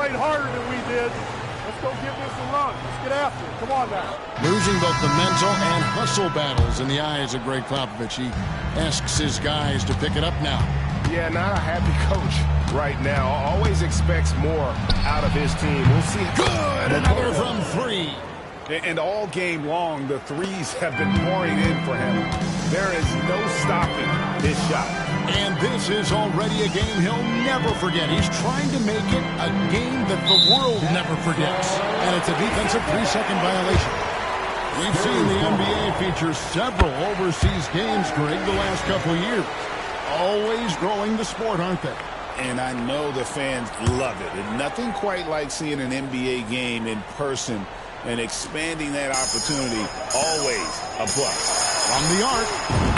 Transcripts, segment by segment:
fight harder than we did. Let's go give this a run. Let's get after it. Come on now. Losing both the mental and hustle battles in the eyes of Greg Popovich. He asks his guys to pick it up now. Yeah, not a happy coach right now. Always expects more out of his team. We'll see. Good! Another from three. And all game long, the threes have been pouring in for him. There is no stopping his shot. And this is already a game he'll never forget. He's trying to make it a game that the world never forgets. And it's a defensive 3-second violation. We've seen the NBA feature several overseas games, Greg, the last couple of years. Always growing the sport, aren't they? And I know the fans love it. And nothing quite like seeing an NBA game in person and expanding that opportunity, always a plus. From the arc,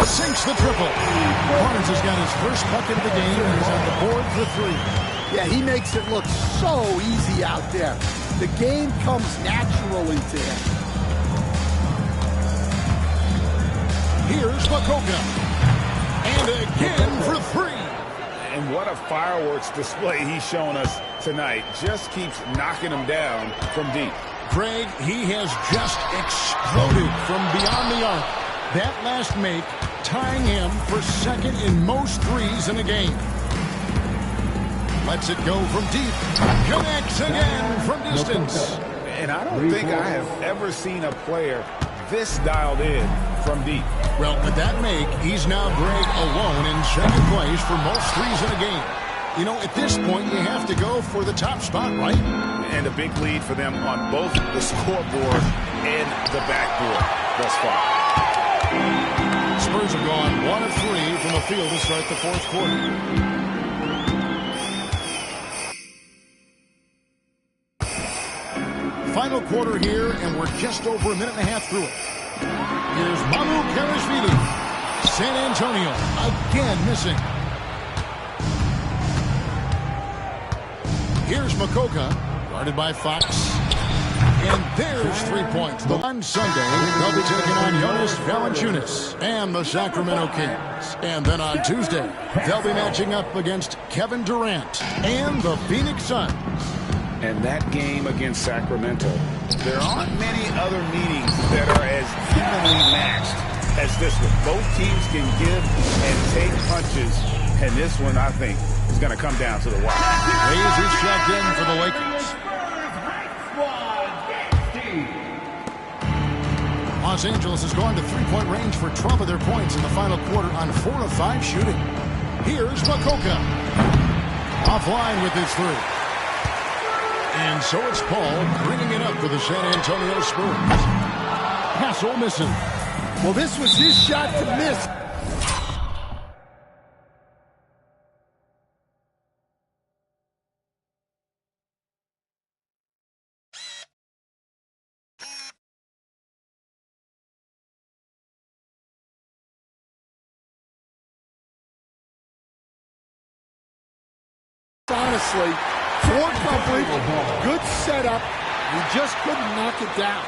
sinks the triple. Barnes has got his first bucket of the game and is on the board for three. Yeah, he makes it look so easy out there. The game comes naturally to him. Here's Makoka. And again for three. And what a fireworks display he's shown us tonight. Just keeps knocking them down from deep. Greg, he has just exploded from beyond the arc. That last make tying him for second in most threes in a game. Lets it go from deep. Connects again from distance. And I don't think I have ever seen a player this dialed in from deep. Well, with that make, he's now Greg alone in second place for most threes in a game. You know, at this point, you have to go for the top spot, right? And a big lead for them on both the scoreboard and the backboard thus far. Spurs have gone 1 of 3 from the field to start the fourth quarter. Final quarter here, and we're just over a minute and a half through it. Here's Mamukelashvili. San Antonio again missing. Here's Makoka, guarded by Fox. And there's 3 points. On Sunday, they'll be taking on Jonas Valanciunas and the Sacramento Kings. And then on Tuesday, they'll be matching up against Kevin Durant and the Phoenix Suns. And that game against Sacramento, there aren't many other meetings that are as evenly matched as this one. Both teams can give and take punches, and this one, I think, is going to come down to the wire. Hayes is checked in for the Lakers. Los Angeles has gone to three-point range for 12 of their points in the final quarter on 4 of 5 shooting. Here's Makoka. Offline with his three. And so it's Paul bringing it up for the San Antonio Spurs. Hassel missing. Well, this was his shot to miss. Honestly, for coverage, good setup. He just couldn't knock it down.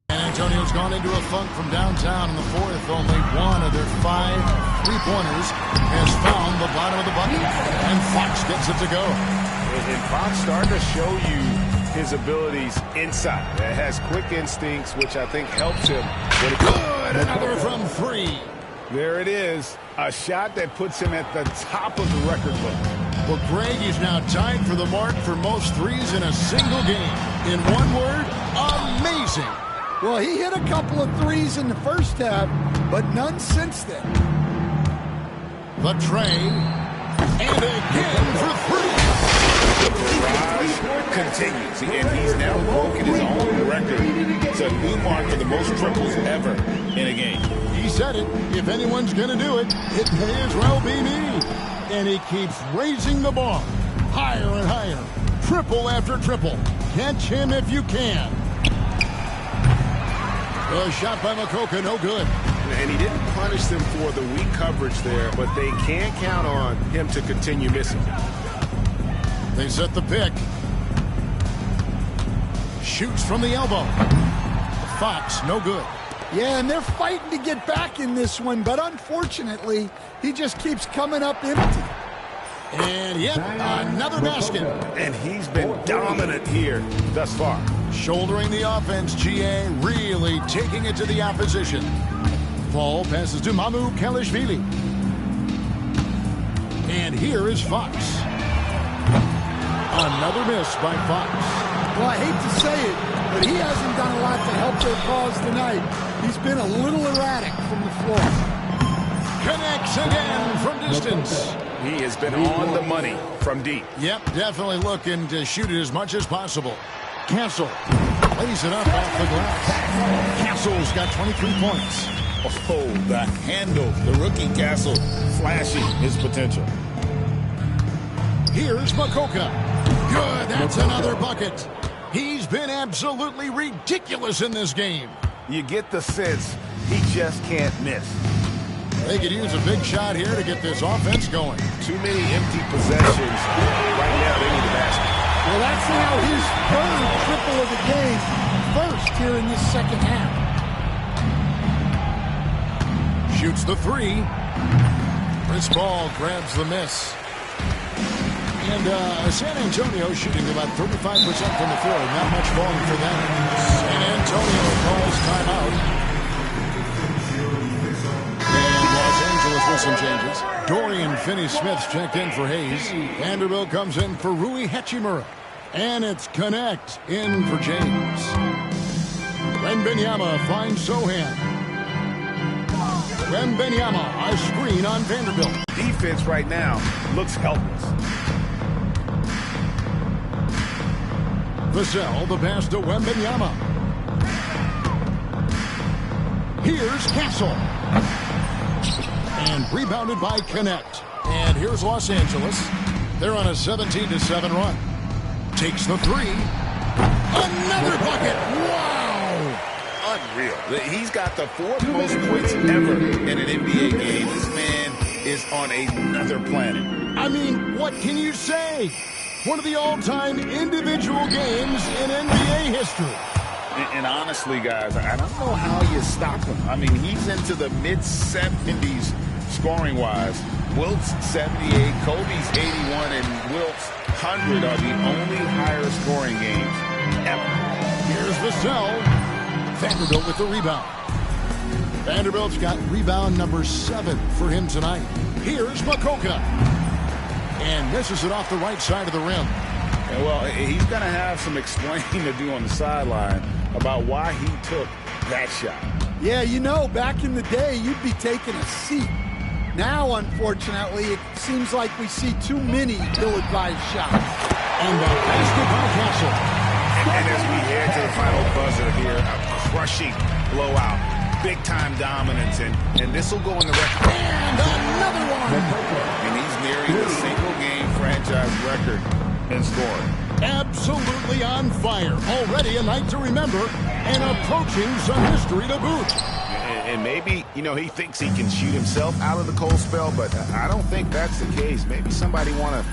San Antonio's gone into a funk from downtown in the fourth. Only one of their 5 three-pointers has found the bottom of the bucket. And Fox gets it to go. And Fox starting to show you his abilities inside. That has quick instincts, which I think helps him. Good! Another from 3. There it is. A shot that puts him at the top of the record book. Well, Greg is now tied for the mark for most threes in a single game. In one word, amazing. Well, he hit a couple of threes in the first half, but none since then. The tray. And again for 3. The barrage continues, and he's now broken his own record. It's a new mark for the most triples ever in a game. He said it. If anyone's going to do it, it may as well be me. And he keeps raising the bar. Higher and higher. Triple after triple. Catch him if you can. A shot by Makoka, no good. And he didn't punish them for the weak coverage there, but they can count on him to continue missing. They set the pick. Shoots from the elbow. Fox, no good. Yeah, and they're fighting to get back in this one, but unfortunately, he just keeps coming up empty. And yep, another basket. And he's been dominant here thus far. Shouldering the offense, GA really taking it to the opposition. Ball passes to Mamu Kelishvili. And here is Fox. Another miss by Fox. Well, I hate to say it, but he hasn't done a lot to help their cause tonight. He's been a little erratic from the floor. Connects again from distance. He has been on the money from deep. Yep, definitely looking to shoot it as much as possible. Castle lays it up off the glass. Castle's got 23 points. Oh, the handle. The rookie Castle flashing his potential. Here's Makoka. Good, that's another bucket. He's been absolutely ridiculous in this game. You get the sense he just can't miss. They could use a big shot here to get this offense going. Too many empty possessions. Right now, they need a basket. Well, that's now his third triple of the game. First here in this second half. Shoots the three. Chris Paul grabs the miss. And San Antonio shooting about 35% from the floor. Not much volume for them. San Antonio calls timeout. And Los Angeles with some changes. Dorian Finney-Smith checked in for Hayes. Vanderbilt comes in for Rui Hachimura. And it's Connect in for James. Wembanyama finds Sohan. Wembanyama, a screen on Vanderbilt. Defense right now looks helpless. Vassell, the pass to Wembanyama. Here's Castle. And rebounded by Connect. And here's Los Angeles. They're on a 17-7 run. Takes the three. Another bucket. Wow. Unreal. He's got the fourth most points ever in an NBA game. This man is on another planet. I mean, what can you say? One of the all-time individual games in NBA history. And honestly, guys, I don't know how you stop him. I mean, he's into the mid-70s scoring-wise. Wilt's 78, Kobe's 81, and Wilt's 100 are the only higher scoring games ever. Here's Vassell. Vanderbilt with the rebound. Vanderbilt's got rebound number 7 for him tonight. Here's Makoka. And misses it off the right side of the rim. And well, he's going to have some explaining to do on the sideline about why he took that shot. Yeah, you know, back in the day, you'd be taking a seat. Now, unfortunately, it seems like we see too many ill-advised shots. And the basket by Castle. And as we head to the final buzzer here, a crushing blowout. Big-time dominance, and this will go in the record. And another one. And he's nearing the single-game franchise record in scoring. Absolutely on fire. Already a night to remember, and approaching some history to boot. And maybe, you know, he thinks he can shoot himself out of the cold spell, but I don't think that's the case. Maybe somebody want to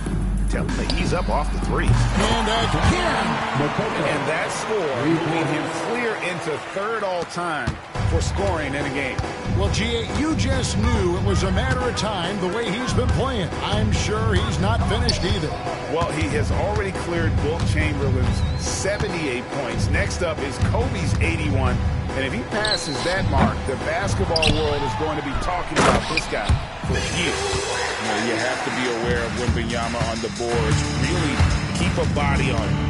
tell him to ease up off the threes. And again. And that score moving him clear into third all-time for scoring in a game. Well, G.A., you just knew it was a matter of time the way he's been playing. I'm sure he's not finished either. Well, he has already cleared Wilt Chamberlain's 78 points. Next up is Kobe's 81. And if he passes that mark, the basketball world is going to be talking about this guy for years. You have to be aware of Wembanyama on the boards. Really keep a body on him.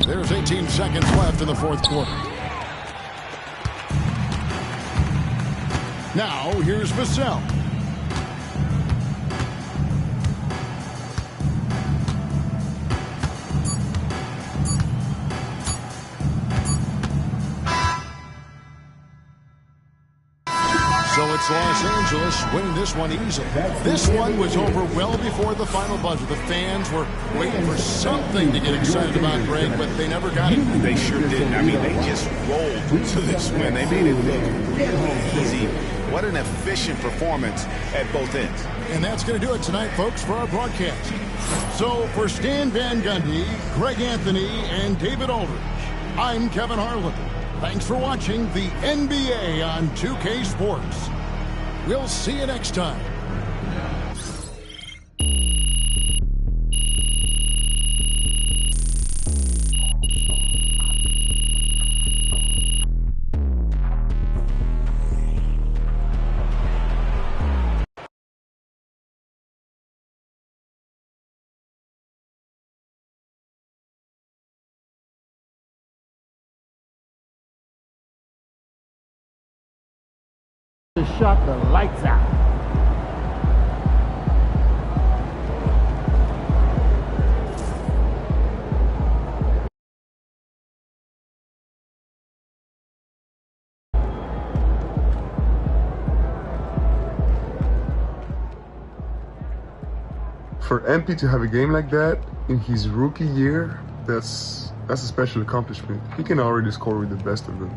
There's 18 seconds left in the fourth quarter. Now, here's Vassell. So it's Los Angeles winning this one easily. This one was over well before the final buzzer. The fans were waiting for something to get excited about, Greg, but they never got it. They sure didn't. I mean, they just rolled to this win. They made it look really easy. What an efficient performance at both ends. And that's going to do it tonight, folks, for our broadcast. So for Stan Van Gundy, Greg Anthony, and David Aldridge, I'm Kevin Harlan. Thanks for watching the NBA on 2K Sports. We'll see you next time. Shut the lights out. For MP to have a game like that in his rookie year, that's a special accomplishment. He can already score with the best of them.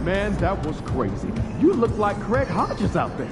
Man, that was crazy. You look like Craig Hodges out there.